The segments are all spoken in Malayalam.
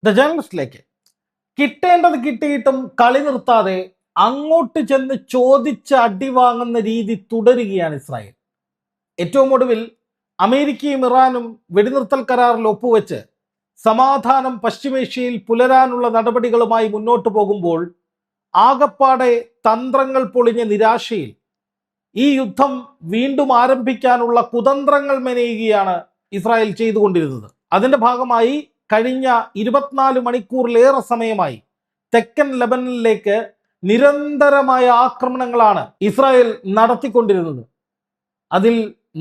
ദ ജേർണലിസ്റ്റിലേക്ക് കിട്ടേണ്ടത് കിട്ടിയിട്ടും കളി നിർത്താതെ അങ്ങോട്ട് ചെന്ന് ചോദിച്ച് അടി വാങ്ങുന്ന രീതി തുടരുകയാണ് ഇസ്രായേൽ. ഏറ്റവും ഒടുവിൽ അമേരിക്കയും ഇറാനും വെടിനിർത്തൽ കരാറിൽ ഒപ്പുവെച്ച് സമാധാനം പശ്ചിമേഷ്യയിൽ പുലരാനുള്ള നടപടികളുമായി മുന്നോട്ട് പോകുമ്പോൾ ആകപ്പാടെ തന്ത്രങ്ങൾ പൊളിഞ്ഞ നിരാശയിൽ ഈ യുദ്ധം വീണ്ടും ആരംഭിക്കാനുള്ള കുതന്ത്രങ്ങൾ മെനയുകയാണ് ഇസ്രായേൽ ചെയ്തുകൊണ്ടിരുന്നത്. അതിന്റെ ഭാഗമായി കഴിഞ്ഞ 24 മണിക്കൂറിലേറെ സമയമായി തെക്കൻ ലെബനനിലേക്ക് നിരന്തരമായ ആക്രമണങ്ങളാണ് ഇസ്രായേൽ നടത്തിക്കൊണ്ടിരുന്നത്. അതിൽ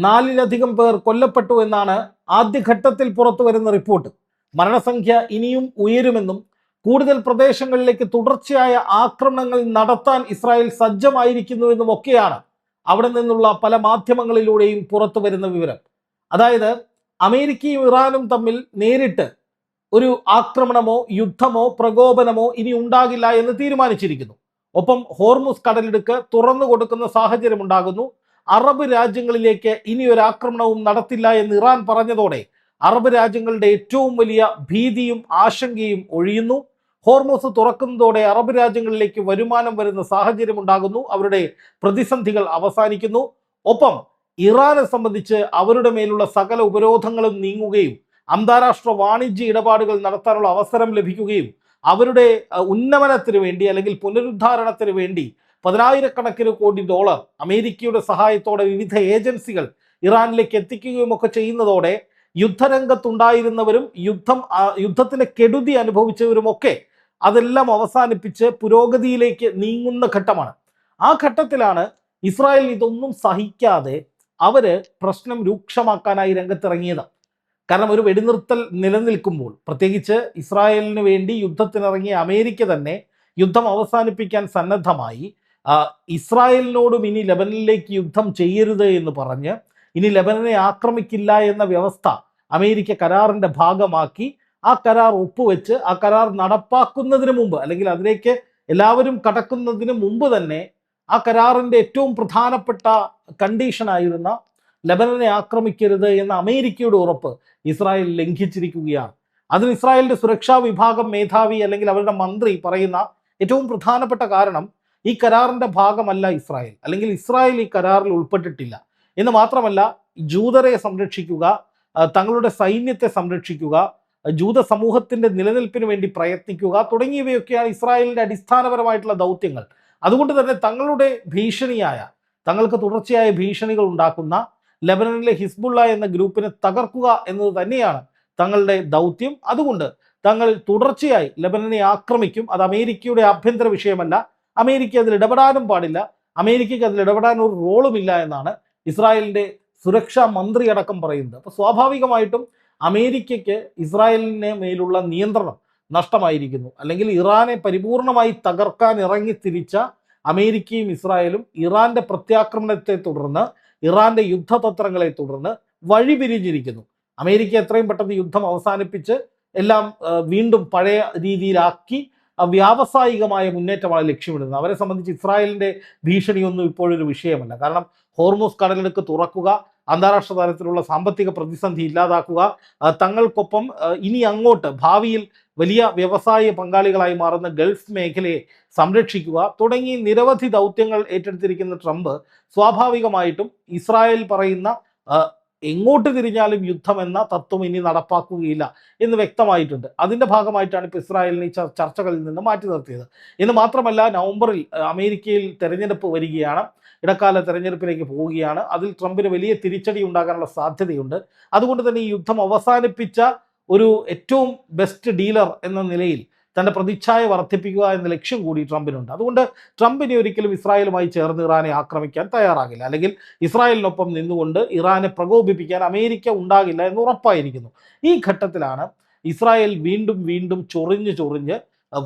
4-ലധികം പേർ കൊല്ലപ്പെട്ടു എന്നാണ് ആദ്യഘട്ടത്തിൽ പുറത്തു വരുന്ന റിപ്പോർട്ട്. മരണസംഖ്യ ഇനിയും ഉയരുമെന്നും കൂടുതൽ പ്രദേശങ്ങളിലേക്ക് തുടർച്ചയായ ആക്രമണങ്ങൾ നടത്താൻ ഇസ്രായേൽ സജ്ജമായിരിക്കുന്നുവെന്നും ഒക്കെയാണ് അവിടെ നിന്നുള്ള പല മാധ്യമങ്ങളിലൂടെയും പുറത്തു വരുന്ന വിവരം. അതായത് അമേരിക്കയും ഇറാനും തമ്മിൽ നേരിട്ട് ഒരു ആക്രമണമോ യുദ്ധമോ പ്രകോപനമോ ഇനി ഉണ്ടാകില്ല എന്ന് തീരുമാനിച്ചിരിക്കുന്നു. ഒപ്പം ഹോർമുസ് കടലിടുക്ക് തുറന്നു കൊടുക്കുന്ന സാഹചര്യം ഉണ്ടാകുന്നു. അറബ് രാജ്യങ്ങളിലേക്ക് ഇനി ഒരു ആക്രമണവും നടത്തില്ല എന്ന് ഇറാൻ പറഞ്ഞതോടെ അറബ് രാജ്യങ്ങളുടെ ഏറ്റവും വലിയ ഭീതിയും ആശങ്കയും ഒഴിയുന്നു. ഹോർമുസ് തുറക്കുന്നതോടെ അറബ് രാജ്യങ്ങളിലേക്ക് വരുമാനം വരുന്ന സാഹചര്യം ഉണ്ടാകുന്നു. അവരുടെ പ്രതിസന്ധികൾ അവസാനിക്കുന്നു. ഒപ്പം ഇറാനെ സംബന്ധിച്ച് അവരുടെ മേലുള്ള സകല ഉപരോധങ്ങളും നീങ്ങുകയും അന്താരാഷ്ട്ര വാണിജ്യ ഇടപാടുകൾ നടത്താനുള്ള അവസരം ലഭിക്കുകയും അവരുടെ ഉന്നമനത്തിന് വേണ്ടി അല്ലെങ്കിൽ പുനരുദ്ധാരണത്തിന് വേണ്ടി 10,000-കണക്കിന് കോടി ഡോളർ അമേരിക്കയുടെ സഹായത്തോടെ വിവിധ ഏജൻസികൾ ഇറാനിലേക്ക് എത്തിക്കുകയും ഒക്കെ ചെയ്യുന്നതോടെ യുദ്ധരംഗത്തുണ്ടായിരുന്നവരും യുദ്ധത്തിന് കെടുതി അനുഭവിച്ചവരുമൊക്കെ അതെല്ലാം അവസാനിപ്പിച്ച് പുരോഗതിയിലേക്ക് നീങ്ങുന്ന ഘട്ടമാണ്. ആ ഘട്ടത്തിലാണ് ഇസ്രായേൽ ഇതൊന്നും സഹിക്കാതെ അവര് പ്രശ്നം രൂക്ഷമാക്കാനായി രംഗത്തിറങ്ങിയത്. കാരണം ഒരു വെടിനിർത്തൽ നിലനിൽക്കുമ്പോൾ, പ്രത്യേകിച്ച് ഇസ്രായേലിന് വേണ്ടി യുദ്ധത്തിനിറങ്ങിയ അമേരിക്ക തന്നെ യുദ്ധം അവസാനിപ്പിക്കാൻ സന്നദ്ധമായി ഇസ്രായേലിനോടും ഇനി ലെബനനിലേക്ക് യുദ്ധം ചെയ്യരുത് എന്ന് പറഞ്ഞ് ഇനി ലെബനനെ ആക്രമിക്കില്ല എന്ന വ്യവസ്ഥ അമേരിക്ക കരാറിന്റെ ഭാഗമാക്കി ആ കരാർ ഒപ്പുവെച്ച് ആ കരാർ നടപ്പാക്കുന്നതിന് മുമ്പ് അല്ലെങ്കിൽ അതിലേക്ക് എല്ലാവരും കടക്കുന്നതിന് മുമ്പ് തന്നെ ആ കരാറിന്റെ ഏറ്റവും പ്രധാനപ്പെട്ട കണ്ടീഷനായിരുന്ന ലെബനനെ ആക്രമിക്കരുത് എന്ന അമേരിക്കയുടെ ഉറപ്പ് ഇസ്രായേൽ ലംഘിച്ചിരിക്കുകയാണ്. അതിന് ഇസ്രായേലിന്റെ സുരക്ഷാ വിഭാഗം മേധാവി അല്ലെങ്കിൽ അവരുടെ മന്ത്രി പറയുന്ന ഏറ്റവും പ്രധാനപ്പെട്ട കാരണം ഈ കരാറിന്റെ ഭാഗമല്ല ഇസ്രായേൽ, അല്ലെങ്കിൽ ഇസ്രായേൽ ഈ കരാറിൽ ഉൾപ്പെട്ടിട്ടില്ല എന്ന് മാത്രമല്ല, ജൂതരെ സംരക്ഷിക്കുക, തങ്ങളുടെ സൈന്യത്തെ സംരക്ഷിക്കുക, ജൂത സമൂഹത്തിന്റെ നിലനിൽപ്പിന് വേണ്ടി പ്രയത്നിക്കുക തുടങ്ങിയവയൊക്കെയാണ് ഇസ്രായേലിന്റെ അടിസ്ഥാനപരമായിട്ടുള്ള ദൗത്യങ്ങൾ. അതുകൊണ്ട് തന്നെ തങ്ങളുടെ ഭീഷണിയായ, തങ്ങൾക്ക് തുടർച്ചയായ ഭീഷണികൾ ഉണ്ടാക്കുന്ന ലെബനനിലെ ഹിസ്ബുള്ള എന്ന ഗ്രൂപ്പിനെ തകർക്കുക എന്നത് തന്നെയാണ് തങ്ങളുടെ ദൗത്യം. അതുകൊണ്ട് തങ്ങൾ തുടർച്ചയായി ലെബനനെ ആക്രമിക്കും. അത് അമേരിക്കയുടെ ആഭ്യന്തര വിഷയമല്ല, അമേരിക്ക അതിൽ ഇടപെടാനും പാടില്ല, അമേരിക്കയ്ക്ക് അതിൽ ഇടപെടാൻ ഒരു റോളുമില്ല എന്നാണ് ഇസ്രായേലിന്റെ സുരക്ഷാ മന്ത്രി അടക്കം പറയുന്നത്. അപ്പോൾ സ്വാഭാവികമായിട്ടും അമേരിക്കയ്ക്ക് ഇസ്രായേലിന് മേലുള്ള നിയന്ത്രണം നഷ്ടമായിരിക്കുന്നു. അല്ലെങ്കിൽ ഇറാനെ പരിപൂർണമായി തകർക്കാൻ ഇറങ്ങി തിരിച്ച അമേരിക്കയും ഇസ്രായേലും ഇറാന്റെ പ്രത്യാക്രമണത്തെ തുടർന്ന്, ഇറാന്റെ യുദ്ധതന്ത്രങ്ങളെ തുടർന്ന് വഴിപിരിഞ്ഞിരിക്കുന്നു. അമേരിക്ക എത്രയും പെട്ടെന്ന് യുദ്ധം അവസാനിപ്പിച്ച് എല്ലാം വീണ്ടും പഴയ രീതിയിലാക്കി വ്യാവസായികമായ മുന്നേറ്റമാണ് ലക്ഷ്യമിടുന്നത്. അവരെ സംബന്ധിച്ച് ഇസ്രായേലിന്റെ ഭീഷണിയൊന്നും ഇപ്പോഴൊരു വിഷയമല്ല. കാരണം ഹോർമുസ് കടലിടുക്ക് തുറക്കുക, അന്താരാഷ്ട്ര തലത്തിലുള്ള സാമ്പത്തിക പ്രതിസന്ധി ഇല്ലാതാക്കുക, തങ്ങൾക്കൊപ്പം ഇനി അങ്ങോട്ട് ഭാവിയിൽ വലിയ വ്യവസായ പങ്കാളികളായി മാറുന്ന ഗൾഫ് മേഖലയെ സംരക്ഷിക്കുക തുടങ്ങി നിരവധി ദൗത്യങ്ങൾ ഏറ്റെടുത്തിരിക്കുന്ന ട്രംപ് സ്വാഭാവികമായിട്ടും ഇസ്രായേൽ പറയുന്ന എങ്ങോട്ട് തിരിഞ്ഞാലും യുദ്ധം എന്ന തത്വം ഇനി നടപ്പാക്കുകയില്ല എന്ന് വ്യക്തമായിട്ടുണ്ട്. അതിന്റെ ഭാഗമായിട്ടാണ് ഇപ്പോൾ ഇസ്രായേലിനെ ഈ ചർച്ചകളിൽ നിന്ന് മാറ്റി നിർത്തിയത്. എന്ന് മാത്രമല്ല, നവംബറിൽ അമേരിക്കയിൽ തെരഞ്ഞെടുപ്പ് വരികയാണ്, ഇടക്കാല തെരഞ്ഞെടുപ്പിലേക്ക് പോവുകയാണ്. അതിൽ ട്രംപിന് വലിയ തിരിച്ചടി ഉണ്ടാകാനുള്ള സാധ്യതയുണ്ട്. അതുകൊണ്ട് തന്നെ ഈ യുദ്ധം അവസാനിപ്പിച്ച ഒരു ഏറ്റവും ബെസ്റ്റ് ഡീലർ എന്ന നിലയിൽ തൻ്റെ പ്രതിച്ഛായ വർദ്ധിപ്പിക്കുക എന്ന ലക്ഷ്യം കൂടി ട്രംപിനുണ്ട്. അതുകൊണ്ട് ട്രംപിനെ ഒരിക്കലും ഇസ്രായേലുമായി ചേർന്ന് ഇറാനെ ആക്രമിക്കാൻ തയ്യാറാകില്ല, അല്ലെങ്കിൽ ഇസ്രായേലിനൊപ്പം നിന്നുകൊണ്ട് ഇറാനെ പ്രകോപിപ്പിക്കാൻ അമേരിക്ക ഉണ്ടാകില്ല എന്ന് ഉറപ്പായിരിക്കുന്നു. ഈ ഘട്ടത്തിലാണ് ഇസ്രായേൽ വീണ്ടും വീണ്ടും ചൊറിഞ്ഞ്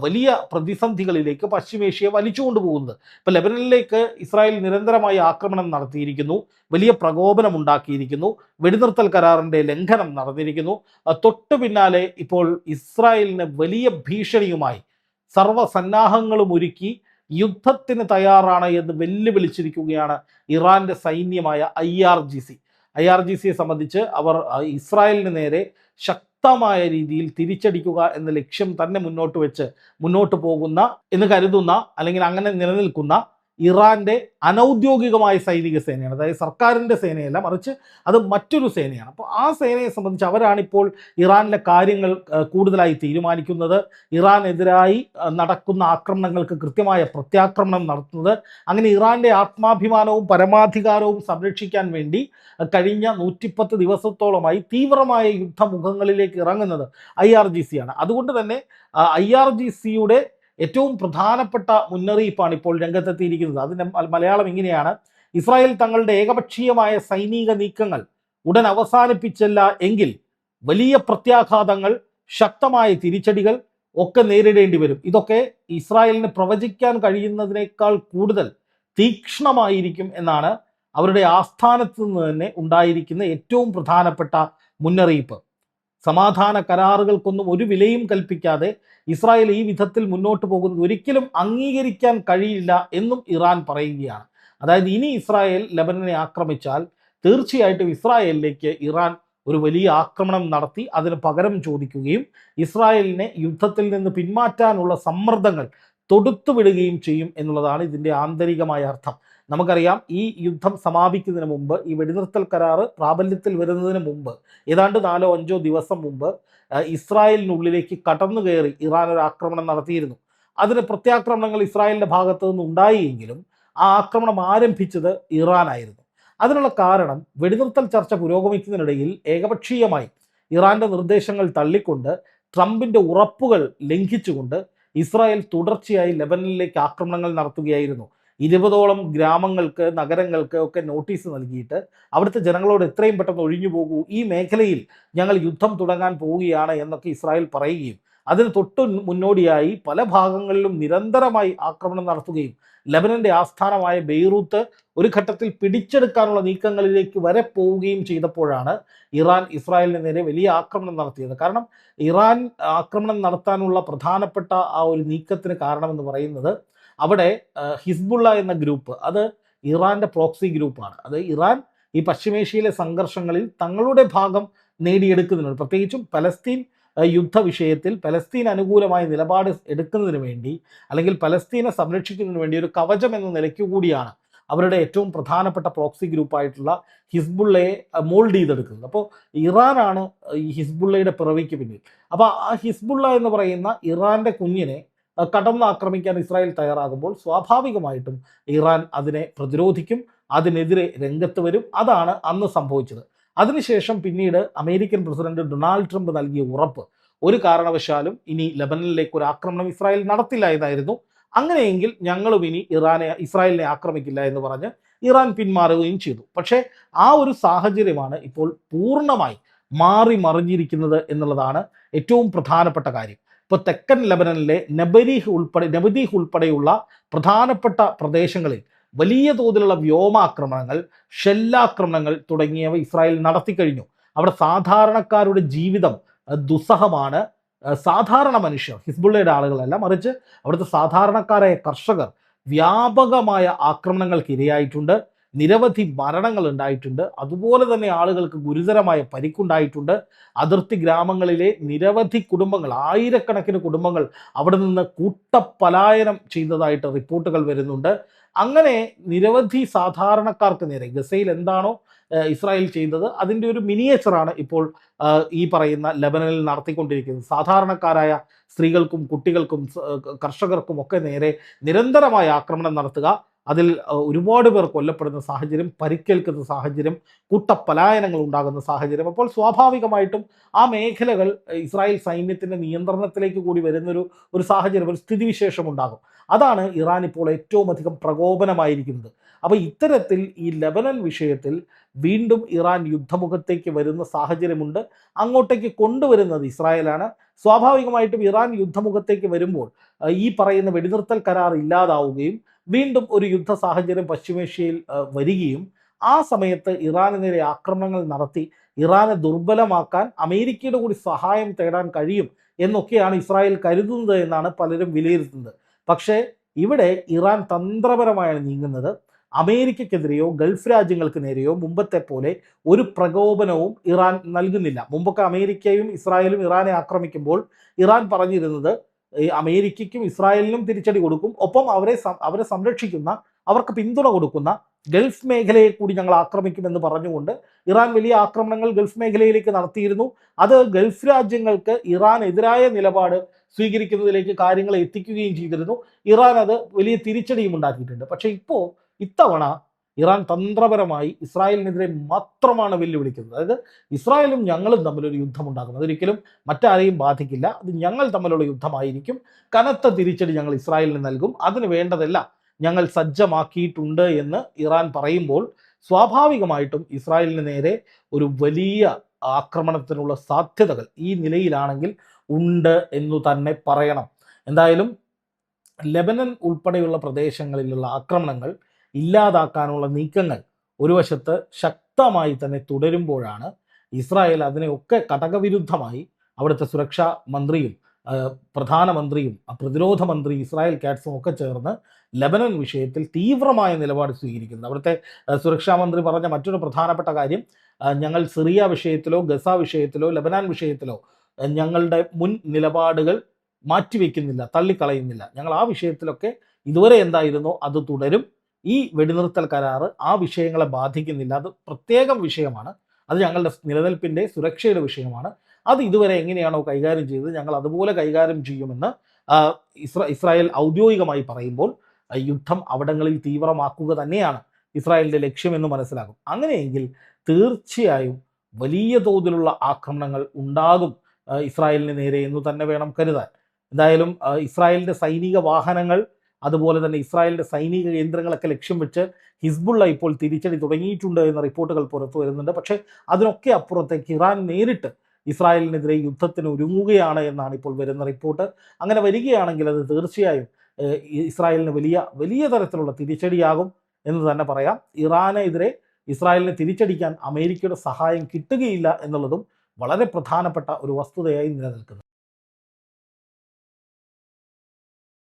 വലിയ പ്രതിസന്ധികളിലേക്ക് പശ്ചിമേഷ്യയെ വലിച്ചുകൊണ്ടുപോകുന്നത്. ഇപ്പം ലെബനനിലേക്ക് ഇസ്രായേൽ നിരന്തരമായി ആക്രമണം നടത്തിയിരിക്കുന്നു, വലിയ പ്രകോപനം ഉണ്ടാക്കിയിരിക്കുന്നു, വെടിനിർത്തൽ കരാറിന്റെ ലംഘനം നടന്നിരിക്കുന്നു. തൊട്ടു പിന്നാലെ ഇപ്പോൾ ഇസ്രായേലിന് വലിയ ഭീഷണിയുമായി സർവ്വസന്നാഹങ്ങളും ഒരുക്കി യുദ്ധത്തിന് തയ്യാറാണ് എന്ന് വെല്ലുവിളിച്ചിരിക്കുകയാണ് ഇറാന്റെ സൈന്യമായ IRGC. IRGCയെ സംബന്ധിച്ച് അവർ ഇസ്രായേലിന് നേരെ ശക്തമായ രീതിയിൽ തിരിച്ചടിക്കുക എന്ന ലക്ഷ്യം തന്നെ മുന്നോട്ട് പോകുന്ന എന്ന് കരുതുന്ന അല്ലെങ്കിൽ അങ്ങനെ നിലനിൽക്കുന്ന ഇറാന്റെ അനൗദ്യോഗികമായ സൈനിക സേനയാണ്. അതായത് സർക്കാരിൻ്റെ സേനയല്ല, മറിച്ച് അത് മറ്റൊരു സേനയാണ്. അപ്പോൾ ആ സേനയെ സംബന്ധിച്ച് അവരാണിപ്പോൾ ഇറാനിലെ കാര്യങ്ങൾ കൂടുതലായി തീരുമാനിക്കുന്നത്. ഇറാനെതിരായി നടക്കുന്ന ആക്രമണങ്ങൾക്ക് കൃത്യമായ പ്രത്യാക്രമണം നടത്തുന്നത്. അങ്ങനെ ഇറാന്റെ ആത്മാഭിമാനവും പരമാധികാരവും സംരക്ഷിക്കാൻ വേണ്ടി കഴിഞ്ഞ 110 ദിവസത്തോളമായി തീവ്രമായ യുദ്ധമുഖങ്ങളിലേക്ക് ഇറങ്ങുന്നത് IRGC ആണ്. അതുകൊണ്ട് തന്നെ IRGCയുടെ ഏറ്റവും പ്രധാനപ്പെട്ട മുന്നറിയിപ്പാണ് ഇപ്പോൾ രംഗത്തെത്തിയിരിക്കുന്നത്. അതിൻ്റെ മലയാളം ഇങ്ങനെയാണ്: ഇസ്രായേൽ തങ്ങളുടെ ഏകപക്ഷീയമായ സൈനിക നീക്കങ്ങൾ ഉടൻ അവസാനിപ്പിച്ചില്ല എങ്കിൽ വലിയ പ്രത്യാഘാതങ്ങൾ, ശക്തമായ തിരിച്ചടികൾ ഒക്കെ നേരിടേണ്ടി വരും. ഇതൊക്കെ ഇസ്രായേലിന് പ്രവചിക്കാൻ കഴിയുന്നതിനേക്കാൾ കൂടുതൽ തീക്ഷ്ണമായിരിക്കും എന്നാണ് അവരുടെ ആസ്ഥാനത്ത് നിന്ന് തന്നെ ഉണ്ടായിരിക്കുന്ന ഏറ്റവും പ്രധാനപ്പെട്ട മുന്നറിയിപ്പ്. സമാധാന കരാറുകൾക്കൊന്നും ഒരു വിലയും കൽപ്പിക്കാതെ ഇസ്രായേൽ ഈ വിധത്തിൽ മുന്നോട്ട് പോകുന്നത് ഒരിക്കലും അംഗീകരിക്കാൻ കഴിയില്ല എന്നും ഇറാൻ പറയുകയാണ്. അതായത് ഇനി ഇസ്രായേൽ ലെബനനെ ആക്രമിച്ചാൽ തീർച്ചയായിട്ടും ഇസ്രായേലിലേക്ക് ഇറാൻ ഒരു വലിയ ആക്രമണം നടത്തി അതിന് പകരം ചോദിക്കുകയും ഇസ്രായേലിനെ യുദ്ധത്തിൽ നിന്ന് പിന്മാറ്റാനുള്ള സമ്മർദ്ദങ്ങൾ തൊടുത്തുവിടുകയും ചെയ്യും എന്നുള്ളതാണ് ഇതിൻ്റെ ആന്തരികമായ അർത്ഥം. നമുക്കറിയാം, ഈ യുദ്ധം സമാപിക്കുന്നതിന് മുമ്പ്, ഈ വെടിനിർത്തൽ കരാറ് പ്രാബല്യത്തിൽ വരുന്നതിന് മുമ്പ്, ഏതാണ്ട് 4-5 ദിവസം മുമ്പ് ഇസ്രായേലിനുള്ളിലേക്ക് കടന്നു കയറി ഇറാൻ ഒരു ആക്രമണം നടത്തിയിരുന്നു. അതിന് പ്രത്യാക്രമണങ്ങൾ ഇസ്രായേലിൻ്റെ ഭാഗത്തു നിന്ന് ഉണ്ടായെങ്കിലും ആ ആക്രമണം ആരംഭിച്ചത് ഇറാനായിരുന്നു. അതിനുള്ള കാരണം, വെടിനിർത്തൽ ചർച്ച പുരോഗമിക്കുന്നതിനിടയിൽ ഏകപക്ഷീയമായി ഇറാന്റെ നിർദ്ദേശങ്ങൾ തള്ളിക്കൊണ്ട്, ട്രംപിന്റെ ഉറപ്പുകൾ ലംഘിച്ചുകൊണ്ട് ഇസ്രായേൽ തുടർച്ചയായി ലെബനനിലേക്ക് ആക്രമണങ്ങൾ നടത്തുകയായിരുന്നു. 20ഓളം ഗ്രാമങ്ങൾക്ക്, നഗരങ്ങൾക്ക് ഒക്കെ നോട്ടീസ് നൽകിയിട്ട് അവിടുത്തെ ജനങ്ങളോട് എത്രയും പെട്ടെന്ന് ഒഴിഞ്ഞു പോകൂ, ഈ മേഖലയിൽ ഞങ്ങൾ യുദ്ധം തുടങ്ങാൻ പോവുകയാണ് എന്നൊക്കെ ഇസ്രായേൽ പറയുകയും അതിന് തൊട്ട് മുന്നോടിയായി പല ഭാഗങ്ങളിലും നിരന്തരമായി ആക്രമണം നടത്തുകയും ലെബനന്റെ ആസ്ഥാനമായ ബെയ്റൂത്ത് ഒരു ഘട്ടത്തിൽ പിടിച്ചെടുക്കാനുള്ള നീക്കങ്ങളിലേക്ക് വരെ പോവുകയും ചെയ്തപ്പോഴാണ് ഇറാൻ ഇസ്രായേലിന് നേരെ വലിയ ആക്രമണം നടത്തിയത്. കാരണം ഇറാൻ ആക്രമണം നടത്താനുള്ള പ്രധാനപ്പെട്ട ആ ഒരു നീക്കത്തിന് കാരണമെന്ന് പറയുന്നത്, അവിടെ ഹിസ്ബുള്ള എന്ന ഗ്രൂപ്പ്, അത് ഇറാന്റെ പ്രോക്സി ഗ്രൂപ്പാണ്. അത് ഇറാൻ ഈ പശ്ചിമേഷ്യയിലെ സംഘർഷങ്ങളിൽ തങ്ങളുടെ ഭാഗം നേടിയെടുക്കുന്നതിന്, പ്രത്യേകിച്ചും പലസ്തീൻ യുദ്ധ വിഷയത്തിൽ പലസ്തീൻ അനുകൂലമായ നിലപാട് എടുക്കുന്നതിന് വേണ്ടി, അല്ലെങ്കിൽ പലസ്തീനെ സംരക്ഷിക്കുന്നതിന് വേണ്ടി ഒരു കവചം എന്ന നിലയ്ക്ക് കൂടിയാണ് അവരുടെ ഏറ്റവും പ്രധാനപ്പെട്ട പ്രോക്സി ഗ്രൂപ്പായിട്ടുള്ള ഹിസ്ബുള്ളയെ മോൾഡ് ചെയ്തെടുക്കുന്നത്. അപ്പോൾ ഇറാനാണ് ഈ ഹിസ്ബുള്ളയുടെ പിറവിക്ക് പിന്നിൽ. അപ്പോൾ ആ ഹിസ്ബുള്ള എന്ന് പറയുന്ന ഇറാന്റെ കുഞ്ഞിനെ കടന്ന് ആക്രമിക്കാൻ ഇസ്രായേൽ തയ്യാറാകുമ്പോൾ സ്വാഭാവികമായിട്ടും ഇറാൻ അതിനെ പ്രതിരോധിക്കും, അതിനെതിരെ രംഗത്ത് വരും. അതാണ് അന്ന് സംഭവിച്ചത്. അതിനുശേഷം പിന്നീട് അമേരിക്കൻ പ്രസിഡന്റ് ഡൊണാൾഡ് ട്രംപ് നൽകിയ ഉറപ്പ്, ഒരു കാരണവശാലും ഇനി ലെബനനിലേക്ക് ഒരു ആക്രമണം ഇസ്രായേൽ നടത്തില്ല എന്നായിരുന്നു. അങ്ങനെയെങ്കിൽ ഞങ്ങളും ഇനി ഇസ്രായേലിനെ ആക്രമിക്കില്ല എന്ന് പറഞ്ഞ് ഇറാൻ പിന്മാറുകയും ചെയ്തു. പക്ഷേ ആ ഒരു സാഹചര്യമാണ് ഇപ്പോൾ പൂർണ്ണമായി മാറി മറിഞ്ഞിരിക്കുന്നത് എന്നുള്ളതാണ് ഏറ്റവും പ്രധാനപ്പെട്ട കാര്യം. ഇപ്പോൾ തെക്കൻ ലെബനനിലെ നബദീഹ് ഉൾപ്പെടെയുള്ള പ്രധാനപ്പെട്ട പ്രദേശങ്ങളിൽ വലിയ തോതിലുള്ള വ്യോമാക്രമണങ്ങൾ, ഷെല്ലാക്രമണങ്ങൾ തുടങ്ങിയവ ഇസ്രായേൽ നടത്തിക്കഴിഞ്ഞു. അവിടെ സാധാരണക്കാരുടെ ജീവിതം ദുസ്സഹമാണ്. സാധാരണ മനുഷ്യർ, ഹിസ്ബുള്ളയുടെ ആളുകളല്ല, മറിച്ച് അവിടുത്തെ സാധാരണക്കാരായ കർഷകർ വ്യാപകമായ ആക്രമണങ്ങൾക്ക് ഇരയായിട്ടുണ്ട്. നിരവധി മരണങ്ങൾ ഉണ്ടായിട്ടുണ്ട്. അതുപോലെ തന്നെ ആളുകൾക്ക് ഗുരുതരമായ പരിക്കുണ്ടായിട്ടുണ്ട്. അതിർത്തി ഗ്രാമങ്ങളിലെ നിരവധി കുടുംബങ്ങൾ, ആയിരക്കണക്കിന് കുടുംബങ്ങൾ അവിടെ നിന്ന് കൂട്ടപ്പലായനം ചെയ്തതായിട്ട് റിപ്പോർട്ടുകൾ വരുന്നുണ്ട്. അങ്ങനെ നിരവധി സാധാരണക്കാർക്ക് നേരെ ഗസയിൽ എന്താണോ ഇസ്രായേൽ ചെയ്തത് അതിൻ്റെ ഒരു മിനിയേച്ചറാണ് ഇപ്പോൾ ഈ പറയുന്ന ലെബനനിൽ നടത്തിക്കൊണ്ടിരിക്കുന്നത്. സാധാരണക്കാരായ സ്ത്രീകൾക്കും കുട്ടികൾക്കും കർഷകർക്കും ഒക്കെ നേരെ നിരന്തരമായ ആക്രമണം നടത്തുക, അതിൽ ഒരുപാട് പേർ കൊല്ലപ്പെടുന്ന സാഹചര്യം, പരിക്കേൽക്കുന്ന സാഹചര്യം, കൂട്ടപ്പലായനങ്ങൾ ഉണ്ടാകുന്ന സാഹചര്യം. അപ്പോൾ സ്വാഭാവികമായിട്ടും ആ മേഖലകൾ ഇസ്രായേൽ സൈന്യത്തിൻ്റെ നിയന്ത്രണത്തിലേക്ക് കൂടി വരുന്നൊരു സാഹചര്യം, ഒരു സ്ഥിതിവിശേഷം ഉണ്ടാകും. അതാണ് ഇറാൻ ഇപ്പോൾ ഏറ്റവും അധികം പ്രകോപനമായിരിക്കുന്നത്. അപ്പോൾ ഇത്തരത്തിൽ ഈ ലെബനൻ വിഷയത്തിൽ വീണ്ടും ഇറാൻ യുദ്ധമുഖത്തേക്ക് വരുന്ന സാഹചര്യമുണ്ട്. അങ്ങോട്ടേക്ക് കൊണ്ടുവരുന്നത് ഇസ്രായേലാണ്. സ്വാഭാവികമായിട്ടും ഇറാൻ യുദ്ധമുഖത്തേക്ക് വരുമ്പോൾ ഈ പറയുന്ന വെടിനിർത്തൽ കരാർ ഇല്ലാതാവുകയും വീണ്ടും ഒരു യുദ്ധ സാഹചര്യം പശ്ചിമേഷ്യയിൽ വരികയും ആ സമയത്ത് ഇറാന് നേരെ ആക്രമണങ്ങൾ നടത്തി ഇറാനെ ദുർബലമാക്കാൻ അമേരിക്കയുടെ കൂടി സഹായം തേടാൻ കഴിയും എന്നൊക്കെയാണ് ഇസ്രായേൽ കരുതുന്നത് എന്നാണ് പലരും വിലയിരുത്തുന്നത്. പക്ഷേ ഇവിടെ ഇറാൻ തന്ത്രപരമായാണ് നീങ്ങുന്നത്. അമേരിക്കക്കെതിരെയോ ഗൾഫ് രാജ്യങ്ങൾക്ക് നേരെയോ മുമ്പത്തെ പോലെ ഒരു പ്രകോപനവും ഇറാൻ നൽകുന്നില്ല. മുമ്പൊക്കെ അമേരിക്കയും ഇസ്രായേലും ഇറാനെ ആക്രമിക്കുമ്പോൾ ഇറാൻ പറഞ്ഞിരുന്നത് ഈ അമേരിക്കയ്ക്കും ഇസ്രായേലിനും തിരിച്ചടി കൊടുക്കും, ഒപ്പം അവരെ സംരക്ഷിക്കുന്ന, അവർക്ക് പിന്തുണ കൊടുക്കുന്ന ഗൾഫ് മേഖലയെ കൂടി ഞങ്ങൾ ആക്രമിക്കുമെന്ന് പറഞ്ഞുകൊണ്ട് ഇറാൻ വലിയ ആക്രമണങ്ങൾ ഗൾഫ് മേഖലയിലേക്ക് നടത്തിയിരുന്നു. അത് ഗൾഫ് രാജ്യങ്ങൾക്ക് ഇറാനെതിരായ നിലപാട് സ്വീകരിക്കുന്നതിലേക്ക് കാര്യങ്ങൾ എത്തിക്കുകയും ചെയ്തിരുന്നു. ഇറാൻ അത് വലിയ തിരിച്ചടിയും ഉണ്ടാക്കിയിട്ടുണ്ട്. പക്ഷേ ഇത്തവണ ഇറാൻ തന്ത്രപരമായി ഇസ്രായേലിനെതിരെ മാത്രമാണ് വെല്ലുവിളിക്കുന്നത്. അതായത് ഇസ്രായേലും ഞങ്ങളും തമ്മിലൊരു യുദ്ധം ഉണ്ടാകും, അതൊരിക്കലും മറ്റാരെയും ബാധിക്കില്ല, അത് ഞങ്ങൾ തമ്മിലുള്ള യുദ്ധമായിരിക്കും, കനത്ത തിരിച്ചടി ഞങ്ങൾ ഇസ്രായേലിന് നൽകും, അതിന് വേണ്ടതെല്ലാം ഞങ്ങൾ സജ്ജമാക്കിയിട്ടുണ്ട് എന്ന് ഇറാൻ പറയുമ്പോൾ സ്വാഭാവികമായിട്ടും ഇസ്രായേലിന് നേരെ ഒരു വലിയ ആക്രമണത്തിനുള്ള സാധ്യതകൾ ഈ നിലയിലാണെങ്കിൽ ഉണ്ട് എന്നു തന്നെ പറയണം. എന്തായാലും ലെബനൻ ഉൾപ്പെടെയുള്ള പ്രദേശങ്ങളിലുള്ള ആക്രമണങ്ങൾ ഇല്ലാതാക്കാനുള്ള നീക്കങ്ങൾ ഒരു വശത്ത് ശക്തമായി തന്നെ തുടരുമ്പോഴാണ് ഇസ്രായേൽ അതിനെയൊക്കെ കടകവിരുദ്ധമായി അവിടുത്തെ സുരക്ഷാ മന്ത്രിയും പ്രധാനമന്ത്രിയും പ്രതിരോധ മന്ത്രി ഇസ്രായേൽ കാറ്റ്സും ഒക്കെ ചേർന്ന് ലെബനൻ വിഷയത്തിൽ തീവ്രമായ നിലപാട് സ്വീകരിക്കുന്നത്. അവിടുത്തെ സുരക്ഷാ മന്ത്രി പറഞ്ഞ മറ്റൊരു പ്രധാനപ്പെട്ട കാര്യം, ഞങ്ങൾ സിറിയ വിഷയത്തിലോ ഗസ വിഷയത്തിലോ ലെബനാൻ വിഷയത്തിലോ ഞങ്ങളുടെ മുൻ നിലപാടുകൾ മാറ്റിവെക്കുന്നില്ല, തള്ളിക്കളയുന്നില്ല, ഞങ്ങൾ ആ വിഷയത്തിലൊക്കെ ഇതുവരെ എന്തായിരുന്നോ അത് തുടരും, ഈ വെടിനിർത്തൽ കരാറ് ആ വിഷയങ്ങളെ ബാധിക്കുന്നില്ല, അത് പ്രത്യേകം വിഷയമാണ്, അത് ഞങ്ങളുടെ നിലനിൽപ്പിൻ്റെ സുരക്ഷയുടെ വിഷയമാണ്, അത് ഇതുവരെ എങ്ങനെയാണോ കൈകാര്യം ചെയ്തത് ഞങ്ങൾ അതുപോലെ കൈകാര്യം ചെയ്യുമെന്ന് ഇസ്രായേൽ ഔദ്യോഗികമായി പറയുമ്പോൾ യുദ്ധം അവിടങ്ങളിൽ തീവ്രമാക്കുക തന്നെയാണ് ഇസ്രായേലിൻ്റെ ലക്ഷ്യമെന്ന് മനസ്സിലാകും. അങ്ങനെയെങ്കിൽ തീർച്ചയായും വലിയ തോതിലുള്ള ആക്രമണങ്ങൾ ഉണ്ടാകും ഇസ്രായേലിന് നേരെ എന്ന് തന്നെ വേണം കരുതാൻ. എന്തായാലും ഇസ്രായേലിൻ്റെ സൈനിക വാഹനങ്ങൾ, അതുപോലെ തന്നെ ഇസ്രായേലിൻ്റെ സൈനിക കേന്ദ്രങ്ങളൊക്കെ ലക്ഷ്യം വെച്ച് ഹിസ്ബുള്ള ഇപ്പോൾ തിരിച്ചടി തുടങ്ങിയിട്ടുണ്ട് എന്ന റിപ്പോർട്ടുകൾ പുറത്തു വരുന്നുണ്ട്. പക്ഷേ അതിനൊക്കെ അപ്പുറത്തേക്ക് ഇറാൻ നേരിട്ട് ഇസ്രായേലിനെതിരെ യുദ്ധത്തിന് ഒരുങ്ങുകയാണ് എന്നാണ് ഇപ്പോൾ വരുന്ന റിപ്പോർട്ട്. അങ്ങനെ വരികയാണെങ്കിൽ അത് തീർച്ചയായും ഇസ്രായേലിന് വലിയ തരത്തിലുള്ള തിരിച്ചടിയാകും എന്ന് തന്നെ പറയാം. ഇറാനെതിരെ ഇസ്രായേലിനെ തിരിച്ചടിക്കാൻ അമേരിക്കയുടെ സഹായം കിട്ടുകയില്ല എന്നുള്ളതും വളരെ പ്രധാനപ്പെട്ട ഒരു വസ്തുതയായി നിലനിൽക്കുന്നു.